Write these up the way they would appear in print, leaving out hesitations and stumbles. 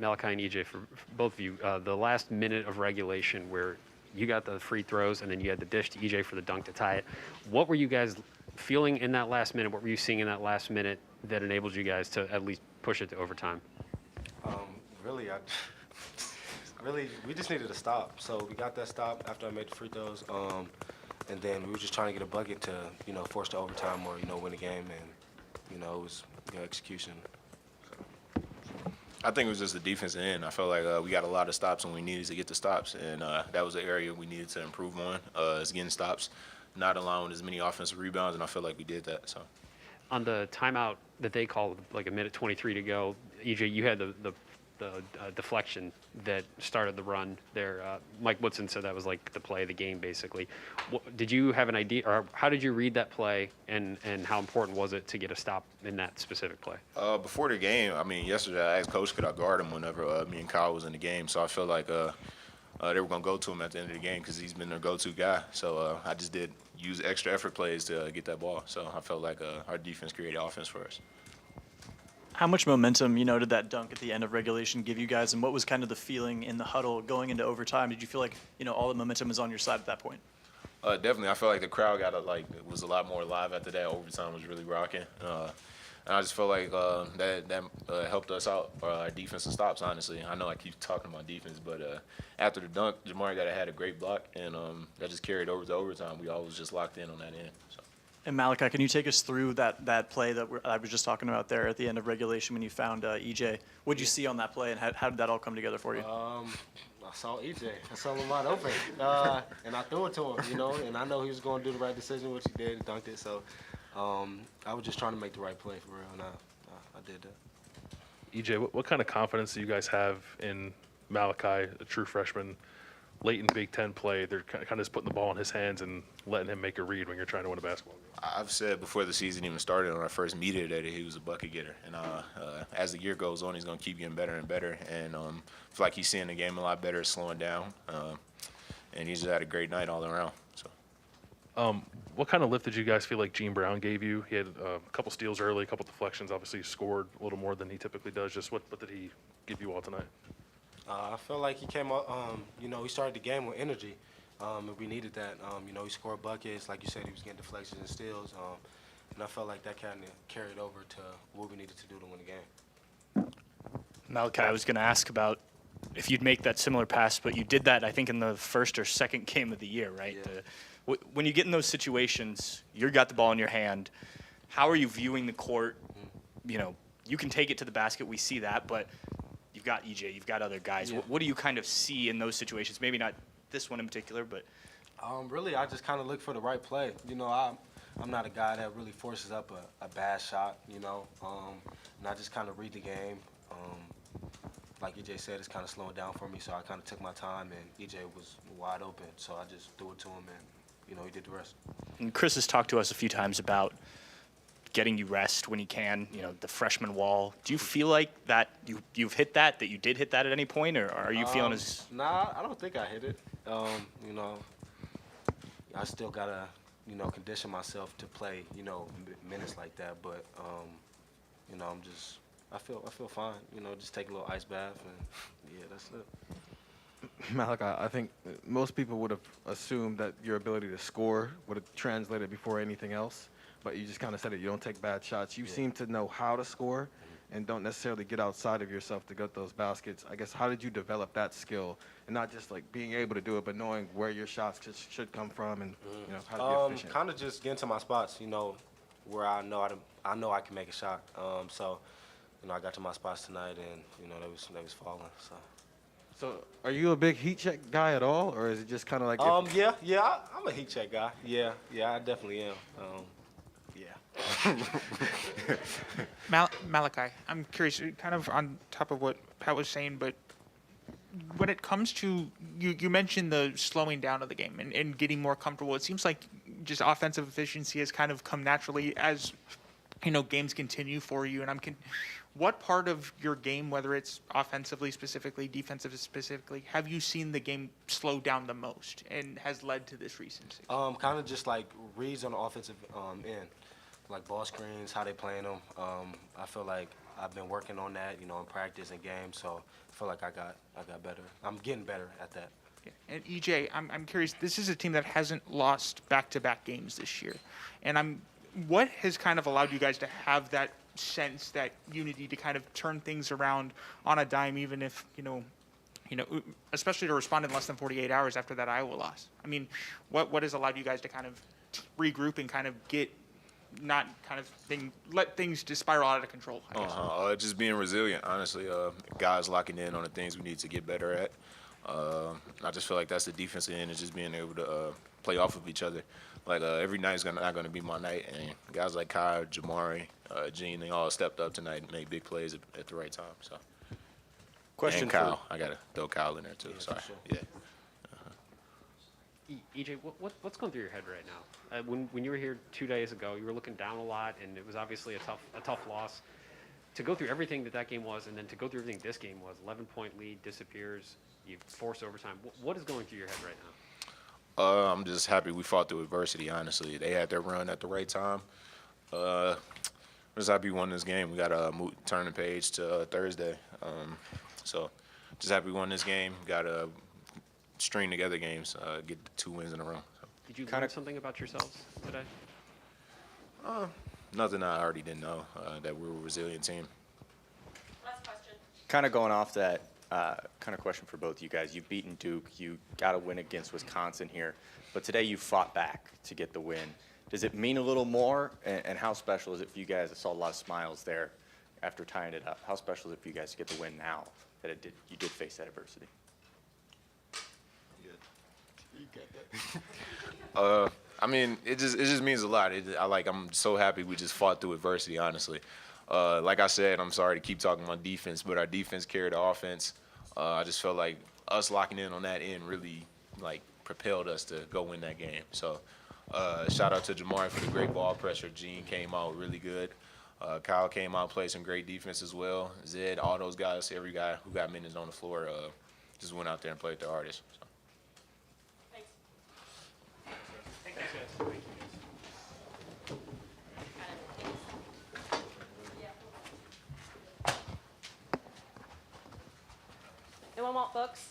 Malachi and EJ, for both of you, the last minute of regulation where you got the free throws and then you had the dish to EJ for the dunk to tie it. What were you guys feeling in that last minute? What were you seeing in that last minute that enabled you guys to at least push it to overtime? Really, really, we just needed a stop. So we got that stop after I made the free throws. And then we were just trying to get a bucket to, force the overtime or, win the game. And, it was execution. I think it was just the defensive end. I felt like we got a lot of stops when we needed to get the stops, and that was the area we needed to improve on, is getting stops, not allowing as many offensive rebounds, and I feel like we did that. So, on the timeout that they called, like a minute 23 to go, EJ, you had the deflection that started the run there. Mike Woodson said that was like the play of the game, basically. Did you have an idea, or how did you read that play, and how important was it to get a stop in that specific play? Before the game, yesterday I asked Coach could I guard him whenever me and Kyle was in the game, so I felt like they were going to go to him at the end of the game because he's been their go-to guy. So I just did use extra effort plays to get that ball. So I felt like our defense created offense for us. How much momentum, did that dunk at the end of regulation give you guys, and what was kind of the feeling in the huddle going into overtime? Did you feel like, all the momentum was on your side at that point? Definitely. I felt like the crowd it was a lot more live after that. Overtime was really rocking. And I just felt like that helped us out, our defensive stops, honestly. I know I keep talking about defense, but after the dunk, Jamari had a great block, and that just carried over to overtime. We always just locked in on that end. So. And Malachi, can you take us through that play that I was just talking about there at the end of regulation when you found EJ? What did you see on that play, and how did that all come together for you? I saw EJ. I saw him wide open, and I threw it to him, and I know he was going to do the right decision, which he did, dunked it. So I was just trying to make the right play for real, and I did that. EJ, what kind of confidence do you guys have in Malachi, a true freshman, late in Big Ten play? They're kind of just putting the ball in his hands and letting him make a read when you're trying to win a basketball game. I've said before the season even started on our first media that he was a bucket getter. And as the year goes on, he's going to keep getting better and better. And I feel like he's seeing the game a lot better, slowing down. And he's just had a great night all around. So. What kind of lift did you guys feel like Gene Brown gave you? He had a couple steals early, a couple deflections. Obviously, he scored a little more than he typically does. Just what did he give you all tonight? I felt like he came up, he started the game with energy, and we needed that. He scored buckets. Like you said, he was getting deflections and steals, and I felt like that kind of carried over to what we needed to do to win the game. Malachi, I was going to ask about if you'd make that similar pass, but you did that, I think, in the first or second game of the year, right? Yeah. When you get in those situations, you got the ball in your hand. How are you viewing the court? You can take it to the basket. We see that, but you've got EJ, you've got other guys. Yeah. What do you kind of see in those situations? Maybe not this one in particular, but really, I just kind of look for the right play. I'm not a guy that really forces up a bad shot. And I just kind of read the game. Like EJ said, it's kind of slowing down for me, so I kind of took my time, and EJ was wide open, so I just threw it to him, and he did the rest. And Chris has talked to us a few times about getting you rest when he can, the freshman wall. Do you feel like that you've hit that you did hit that at any point, or are you feeling as... Nah, I don't think I hit it. I still got to, condition myself to play, minutes like that, but, I feel fine, just take a little ice bath, and, yeah, that's it. Malachi, I think most people would have assumed that your ability to score would have translated before anything else, but you just kind of said it. You don't take bad shots. You seem to know how to score and don't necessarily get outside of yourself to get those baskets. I guess, how did you develop that skill, and not just like being able to do it, but knowing where your shots should come from, and how to be efficient? Kind of just getting to my spots, where I know I can make a shot. So, I got to my spots tonight, and they was falling. So, are you a big heat check guy at all, or is it just kind of like? Yeah, I'm a heat check guy. Yeah, I definitely am. Yeah. Malachi, I'm curious, kind of on top of what Pat was saying, but when it comes to, you mentioned the slowing down of the game and getting more comfortable. It seems like just offensive efficiency has kind of come naturally as, games continue for you. And what part of your game, whether it's offensively specifically, defensively specifically, have you seen the game slow down the most and has led to this recency? Kind of just like reads on the offensive end, like ball screens, how they playing them. I feel like I've been working on that, you know, in practice and games. So I feel like I got better. I'm getting better at that. And EJ, I'm curious. This is a team that hasn't lost back-to-back games this year, and what has kind of allowed you guys to have that sense, that unity to kind of turn things around on a dime, even if especially to respond in less than 48 hours after that Iowa loss. I mean, what has allowed you guys to kind of regroup and kind of let things just spiral out of control, I guess? Just being resilient, honestly. Guys locking in on the things we need to get better at. I just feel like that's the defensive end, is just being able to play off of each other. Like every night's not going to be my night, and guys like Kai, Jamari, Gene, they all stepped up tonight and made big plays at the right time. So. Question And Kyle, I gotta throw Kyle in there too. Sorry. Yeah. EJ, what's going through your head right now? When you were here 2 days ago, you were looking down a lot, and it was obviously a tough loss. To go through everything that game was, and then to go through everything this game was, 11-point lead disappears, you force overtime. What is going through your head right now? I'm just happy we fought through adversity. Honestly, they had their run at the right time. I'm just happy we won this game. We got to turn the page to Thursday. So just happy we won this game. Got to string together games, get the 2 wins in a row. So. Did you learn something about yourselves today? Nothing I already didn't know, that we're a resilient team. Last question. Kind of going off that kind of question for both of you guys. You've beaten Duke. You got a win against Wisconsin here. But today you fought back to get the win. Does it mean a little more? And how special is it for you guys? I saw a lot of smiles there after tying it up. How special is it for you guys to get the win now that you did face that adversity? I mean, it just means a lot. I'm so happy we just fought through adversity, honestly. Like I said, I'm sorry to keep talking about defense, but our defense carried the offense. I just felt like us locking in on that end really propelled us to go win that game. So shout out to Jamari for the great ball pressure. Gene came out really good. Kyle came out, played some great defense as well. Zed, all those guys, every guy who got minutes on the floor just went out there and played their hardest. So. Anyone want books?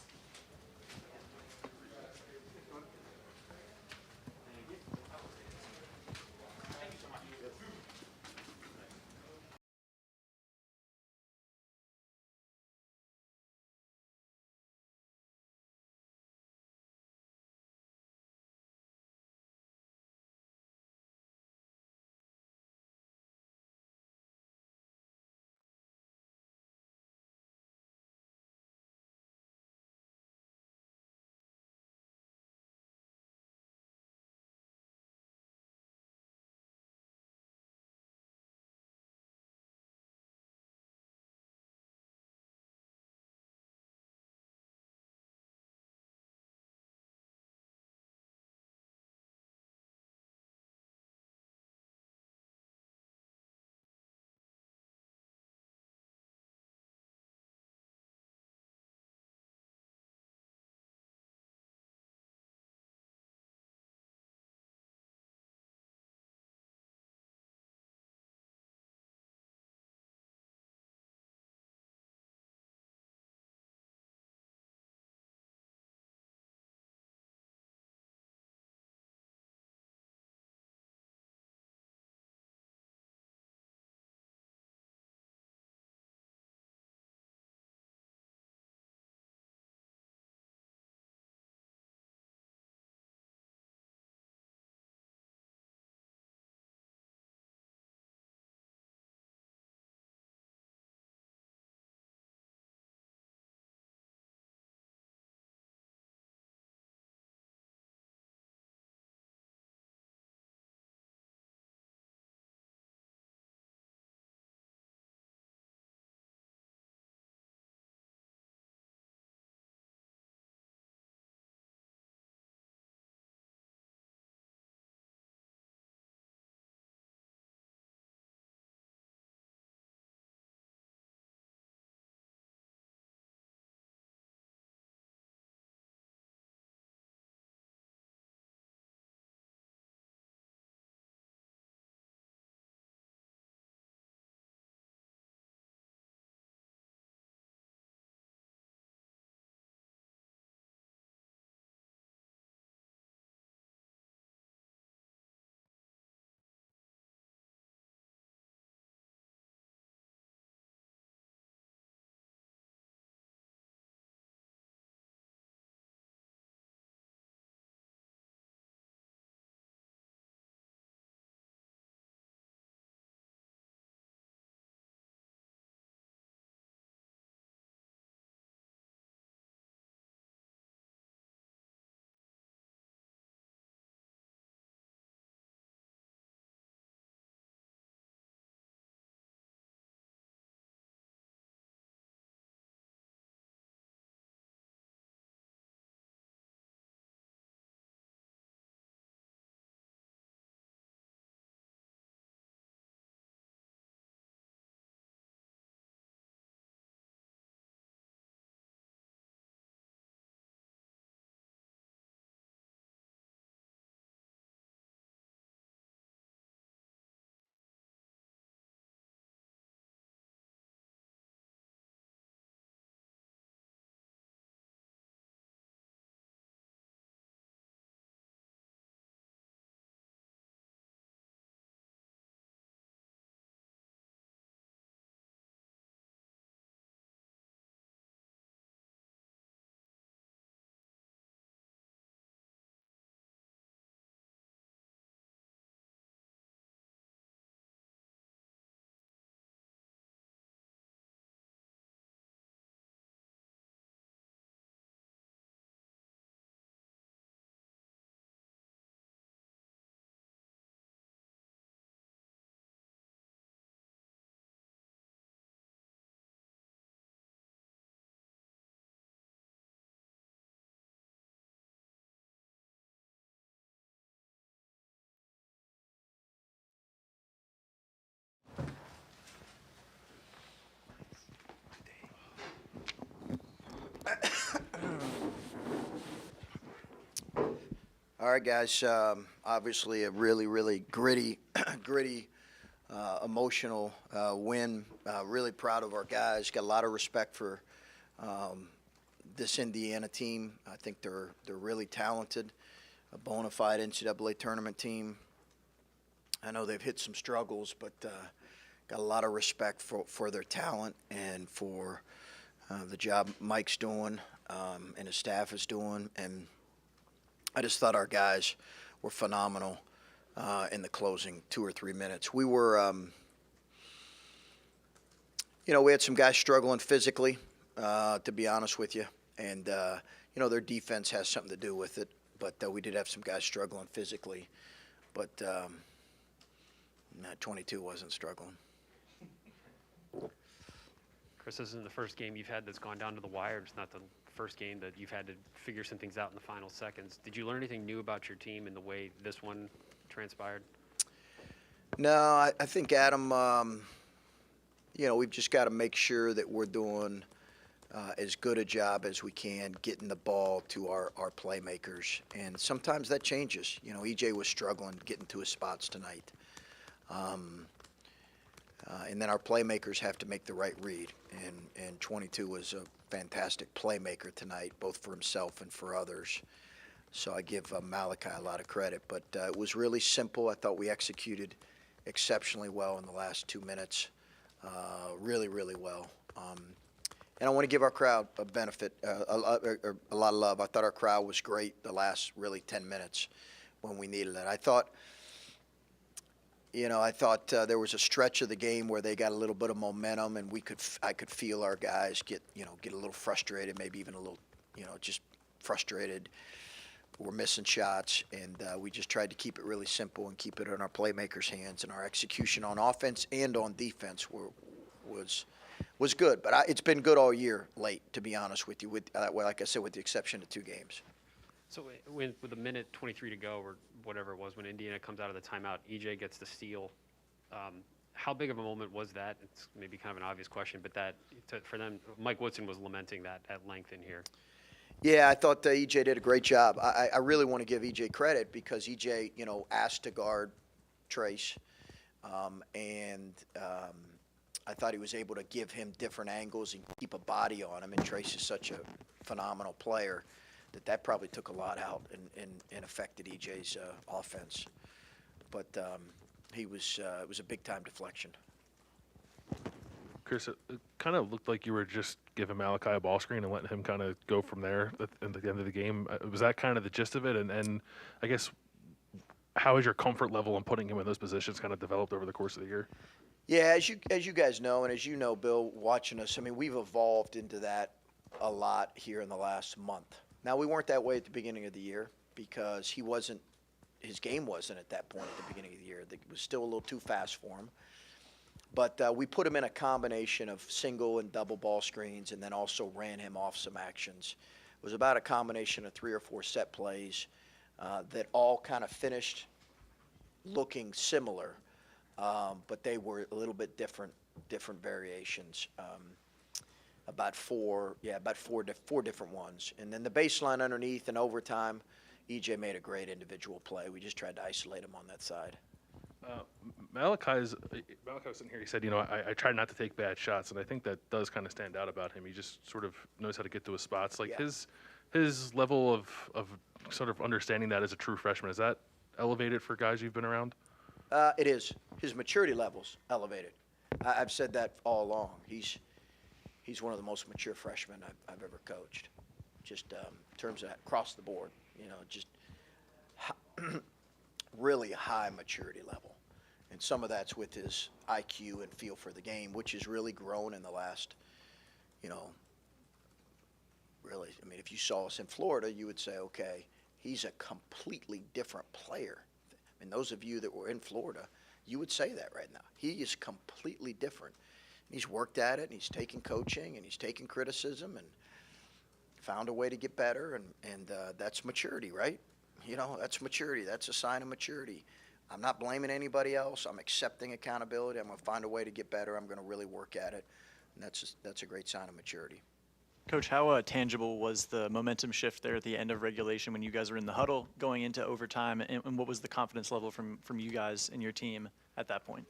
All right, guys. Obviously, a really, really gritty, emotional win. Really proud of our guys. Got a lot of respect for this Indiana team. I think they're really talented, a bona fide NCAA tournament team. I know they've hit some struggles, but got a lot of respect for their talent and for the job Mike's doing and his staff is doing. And I just thought our guys were phenomenal in the closing 2 or 3 minutes. We were, we had some guys struggling physically, to be honest with you. And, their defense has something to do with it. But we did have some guys struggling physically. But 22 wasn't struggling. Chris, this isn't the first game you've had that's gone down to the wire. It's not the first game that you've had to figure some things out in the final seconds. Did you learn anything new about your team in the way this one transpired? No, I think, Adam, we've just got to make sure that we're doing as good a job as we can getting the ball to our playmakers. And sometimes that changes. EJ was struggling getting to his spots tonight. And then our playmakers have to make the right read. And 22 was a fantastic playmaker tonight, both for himself and for others. So I give Malachi a lot of credit. But it was really simple. I thought we executed exceptionally well in the last 2 minutes. Really, really well. And I want to give our crowd a benefit, a lot of love. I thought our crowd was great the last really 10 minutes when we needed it. I thought there was a stretch of the game where they got a little bit of momentum, and I could feel our guys get a little frustrated, maybe even a little, just frustrated. We're missing shots, and we just tried to keep it really simple and keep it in our playmakers' hands. And our execution on offense and on defense was good. But it's been good all year late, to be honest with you. Like I said, with the exception of 2 games. So with a minute 23 to go, or whatever it was, when Indiana comes out of the timeout, EJ gets the steal. How big of a moment was that? It's maybe kind of an obvious question, but for them, Mike Woodson was lamenting that at length in here. Yeah, I thought EJ did a great job. I really want to give EJ credit because EJ, asked to guard Trace, and I thought he was able to give him different angles and keep a body on him. And Trace is such a phenomenal player that probably took a lot out and affected EJ's offense. But it was a big-time deflection. Chris, it kind of looked like you were just giving Malachi a ball screen and letting him kind of go from there at the end of the game. Was that kind of the gist of it? And I guess, how has your comfort level in putting him in those positions kind of developed over the course of the year? Yeah, as you guys know, and as you know, Bill, watching us, we've evolved into that a lot here in the last month. Now, we weren't that way at the beginning of the year because his game wasn't at that point at the beginning of the year. It was still a little too fast for him. But we put him in a combination of single and double ball screens and then also ran him off some actions. It was about a combination of 3 or 4 set plays that all kind of finished looking similar, but they were a little bit different variations. About four different ones. And then the baseline underneath and overtime, EJ made a great individual play. We just tried to isolate him on that side. Malachi's sitting here. He said, I try not to take bad shots, and I think that does kind of stand out about him. He just sort of knows how to get to his spots. Like Yeah. his level of sort of understanding that as a true freshman, is that elevated for guys you've been around? It is. His maturity level's elevated. I've said that all along. He's one of the most mature freshmen I've ever coached. Just in terms of across the board, just really high maturity level. And some of that's with his IQ and feel for the game, which has really grown in the last, really. If you saw us in Florida, you would say, okay, he's a completely different player. Those of you that were in Florida, you would say that right now. He is completely different. He's worked at it, and he's taken coaching, and he's taken criticism, and found a way to get better, and that's maturity, right? That's maturity. That's a sign of maturity. I'm not blaming anybody else. I'm accepting accountability. I'm going to find a way to get better. I'm going to really work at it, and that's a great sign of maturity. Coach, how tangible was the momentum shift there at the end of regulation when you guys were in the huddle going into overtime, and what was the confidence level from you guys and your team at that point?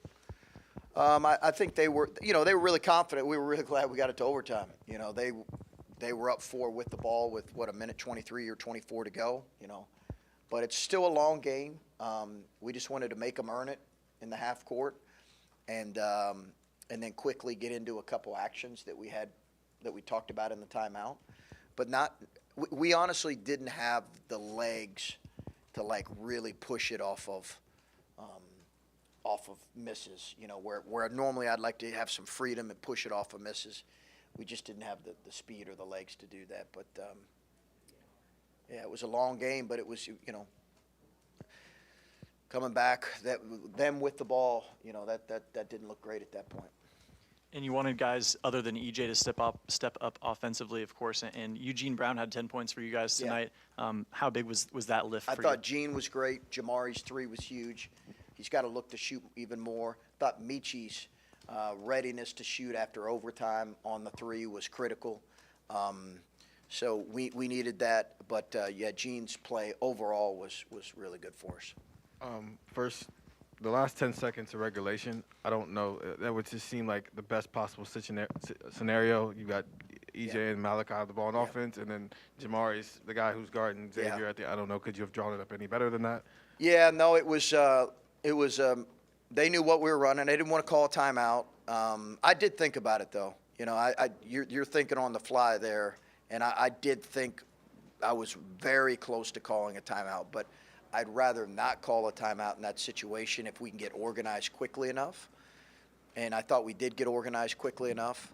I think they were really confident. We were really glad we got it to overtime. They were up 4 with the ball with a minute 23 or 24 to go. But it's still a long game. We just wanted to make them earn it in the half court, and then quickly get into a couple actions that we talked about in the timeout. But we honestly didn't have the legs to really push it off of misses. Where normally I'd like to have some freedom and push it off of misses. We just didn't have the speed or the legs to do that. But yeah, it was a long game, but it was coming back them with the ball. That didn't look great at that point. And you wanted guys other than EJ to step up offensively, of course. And Eugene Brown had 10 points for you guys tonight. How big was that lift for you? I thought Gene was great. Jamari's 3 was huge. He's got to look to shoot even more. I thought Michi's readiness to shoot after overtime on the 3 was critical. So we needed that. But yeah, Gene's play overall was really good for us. First, the last 10 seconds of regulation, I don't know. That would just seem like the best possible scenario. You got EJ and Malachi with the ball on offense, and then Jamari's the guy who's guarding Xavier at the. I don't know. Could you have drawn it up any better than that? Yeah, no, it was. They knew what we were running. They didn't want to call a timeout. I did think about it though. You're thinking on the fly there, and I did think I was very close to calling a timeout, but I'd rather not call a timeout in that situation if we can get organized quickly enough. And I thought we did get organized quickly enough.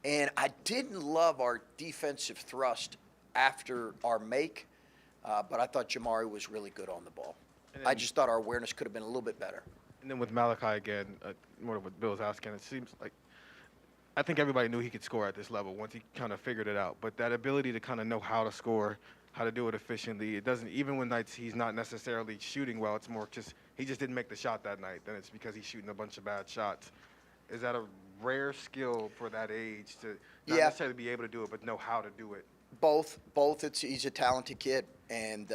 And I didn't love our defensive thrust after our make, but I thought Jamari was really good on the ball. I just thought our awareness could have been a little bit better. And then with Malachi again, more of what Bill's asking, it seems like I think everybody knew he could score at this level once he kind of figured it out. But that ability to kind of know how to score, how to do it efficiently. It doesn't, even when nights he's not necessarily shooting well, it's more just he just didn't make the shot that night. Then it's because he's shooting a bunch of bad shots. Is that a rare skill for that age to not necessarily be able to do it, but know how to do it? Both. He's a talented kid, and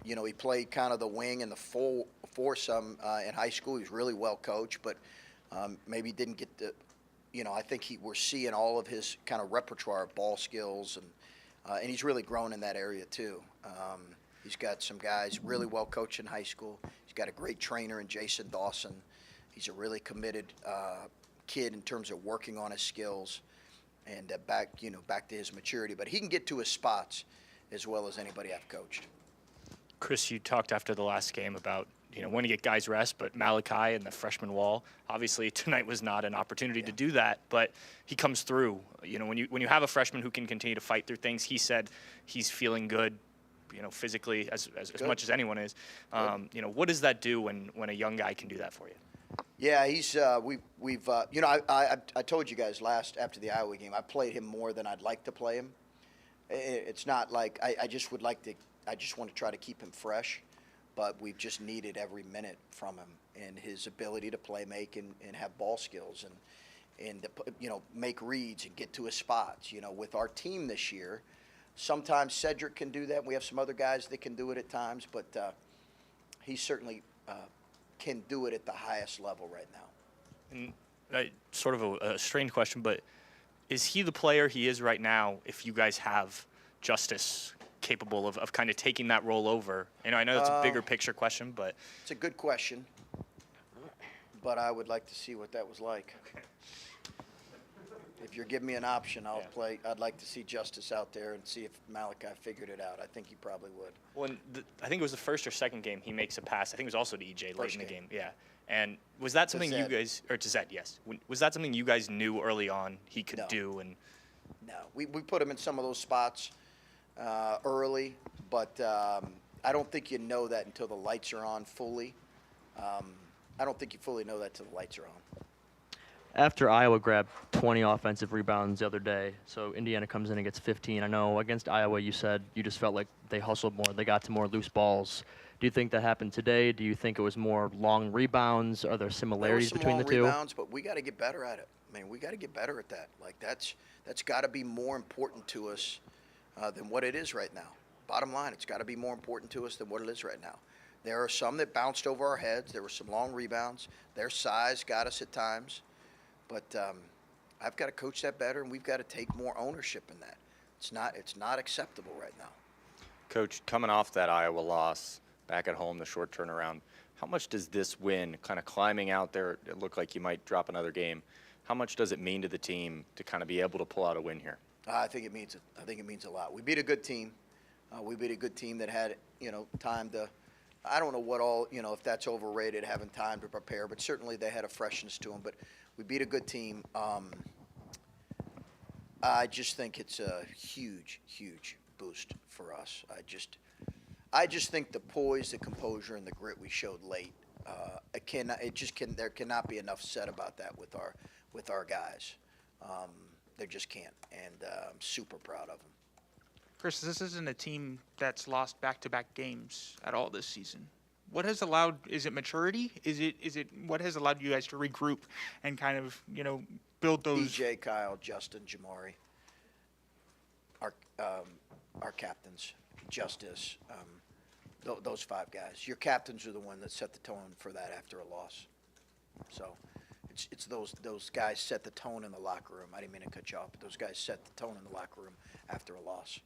he played kind of the wing and the foursome in high school. He was really well coached, but maybe didn't get the. I think we're seeing all of his kind of repertoire of ball skills, and he's really grown in that area too. He's got some guys really well coached in high school. He's got a great trainer in Jason Dawson. He's a really committed kid in terms of working on his skills and back to his maturity. But he can get to his spots as well as anybody I've coached. Chris, you talked after the last game about when to get guys rest, but Malachi and the freshman wall. Obviously, tonight was not an opportunity to do that, but he comes through. When you have a freshman who can continue to fight through things, he said he's feeling good, physically as much as anyone is. What does that do when a young guy can do that for you? Yeah, he's I told you guys after the Iowa game, I played him more than I'd like to play him. It's not like I just want to try to keep him fresh. But we've just needed every minute from him and his ability to play make and have ball skills and make reads and get to his spots. With our team this year, sometimes Cedric can do that. We have some other guys that can do it at times, but he certainly can do it at the highest level right now. And sort of a strange question, but is he the player he is right now if you guys have Justice capable of kind of taking that role over? I know that's a bigger picture question, but it's a good question. But I would like to see what that was like. Okay. If you're giving me an option, I'll play. I'd like to see Justice out there and see if Malachi figured it out. I think he probably would. Well, I think it was the first or second game he makes a pass. I think it was also to EJ late in the game. Yeah. And was that something you guys, or to Zed, yes. Was that something you guys knew early on he could do? And no, we put him in some of those spots early, but I don't think you know that until the lights are on fully. I don't think you fully know that until the lights are on. After Iowa grabbed 20 offensive rebounds the other day, so Indiana comes in and gets 15. I know against Iowa you said you just felt like they hustled more, they got to more loose balls. Do you think that happened today? Do you think it was more long rebounds? Are there similarities between the two? Rebounds, but we got to get better at it. I mean, we got to get better at that. Like that's got to be more important to us than what it is right now. Bottom line, it's got to be more important to us than what it is right now. There are some that bounced over our heads. There were some long rebounds. Their size got us at times. But I've got to coach that better, and we've got to take more ownership in that. It's not acceptable right now. Coach, coming off that Iowa loss, back at home, the short turnaround, how much does this win, kind of climbing out there, it looked like you might drop another game, how much does it mean to the team to kind of be able to pull out a win here? I think it means a lot. We beat a good team. We beat a good team that had, time to. I don't know what all, if that's overrated, having time to prepare, but certainly they had a freshness to them. But we beat a good team. I just think it's a huge, huge boost for us. I just think the poise, the composure, and the grit we showed late. There cannot be enough said about that with our guys. There just can't, and I'm super proud of them. Chris, this isn't a team that's lost back-to-back games at all this season. What has allowed? Is it maturity? Is it what has allowed you guys to regroup and kind of build those? DJ, Kyle, Justin, Jamari, our captains, Justice, those 5 guys. Your captains are the one that set the tone for that after a loss. So it's those guys set the tone in the locker room. I didn't mean to cut you off, but those guys set the tone in the locker room after a loss.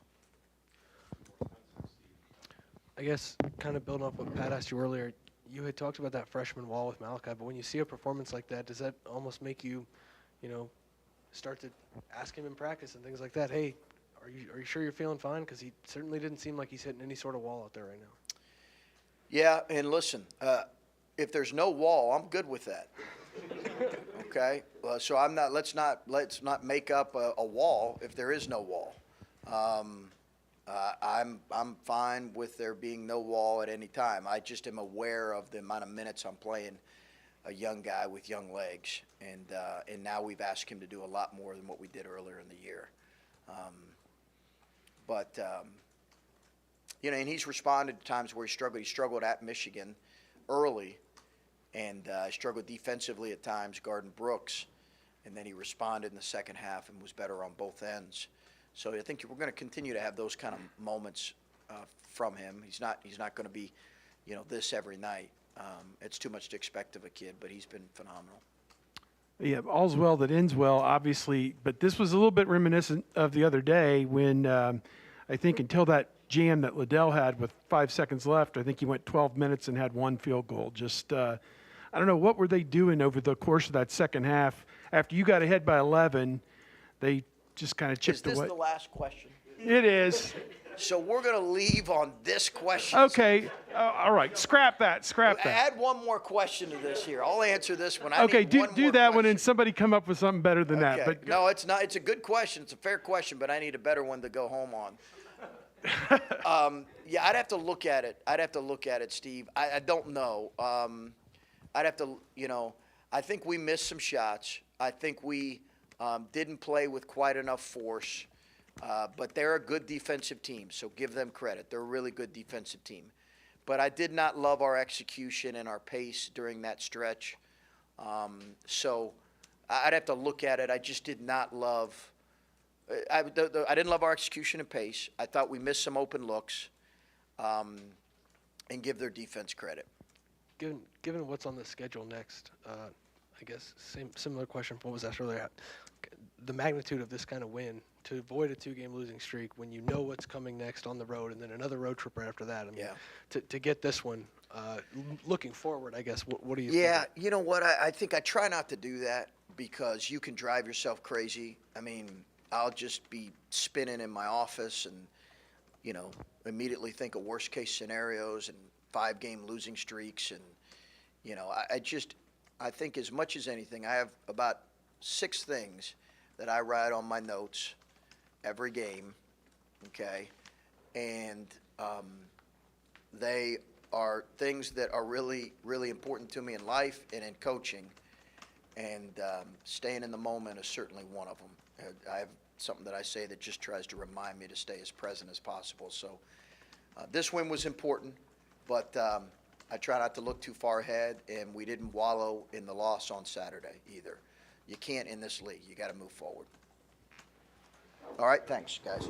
I guess kind of building off what Pat asked you earlier, you had talked about that freshman wall with Malachi, but when you see a performance like that, does that almost make you, start to ask him in practice and things like that, hey, are you sure you're feeling fine? Because he certainly didn't seem like he's hitting any sort of wall out there right now. Yeah, and listen, if there's no wall, I'm good with that. Okay, so I'm not. Let's not make up a wall if there is no wall. I'm fine with there being no wall at any time. I just am aware of the amount of minutes I'm playing a young guy with young legs, and now we've asked him to do a lot more than what we did earlier in the year. And he's responded to times where he struggled. He struggled at Michigan early, and struggled defensively at times, guarding Brooks, and then he responded in the second half and was better on both ends. So I think we're going to continue to have those kind of moments from him. He's not going to be, this every night. It's too much to expect of a kid, but he's been phenomenal. Yeah, all's well that ends well, obviously. But this was a little bit reminiscent of the other day when I think until that jam that Liddell had with 5 seconds left, I think he went 12 minutes and had 1 field goal. Just, I don't know, what were they doing over the course of that second half? After you got ahead by 11, they just kind of chipped away. Is this the last question? It is. So we're going to leave on this question. Okay. All right. Scrap that. Add one more question to this here. I'll answer this one. Okay. Do that one, and somebody come up with something better than that. But no, it's not. It's a good question. It's a fair question, but I need a better one to go home on. Yeah, I'd have to look at it. Steve. I don't know. I'd have to. I think we missed some shots. I think we didn't play with quite enough force. But they're a good defensive team, so give them credit. They're a really good defensive team. But I did not love our execution and our pace during that stretch. So I'd have to look at it. I just did not love I didn't love our execution and pace. I thought we missed some open looks, and give their defense credit. Given what's on the schedule next, I guess similar question from what was asked earlier. The magnitude of this kind of win to avoid a 2-game losing streak when you know what's coming next on the road and then another road trip right after that. I mean, to get this one, looking forward, I guess, what do you think? Yeah, you know what? I think I try not to do that because you can drive yourself crazy. I mean, I'll just be spinning in my office and, immediately think of worst case scenarios and 5-game losing streaks. And, I think as much as anything, I have about 6 things that I write on my notes every game, okay? And they are things that are really, really important to me in life and in coaching. And staying in the moment is certainly one of them. I have something that I say that just tries to remind me to stay as present as possible. So this win was important, but I try not to look too far ahead, and we didn't wallow in the loss on Saturday either. You can't in this league. You got to move forward. All right, thanks, guys.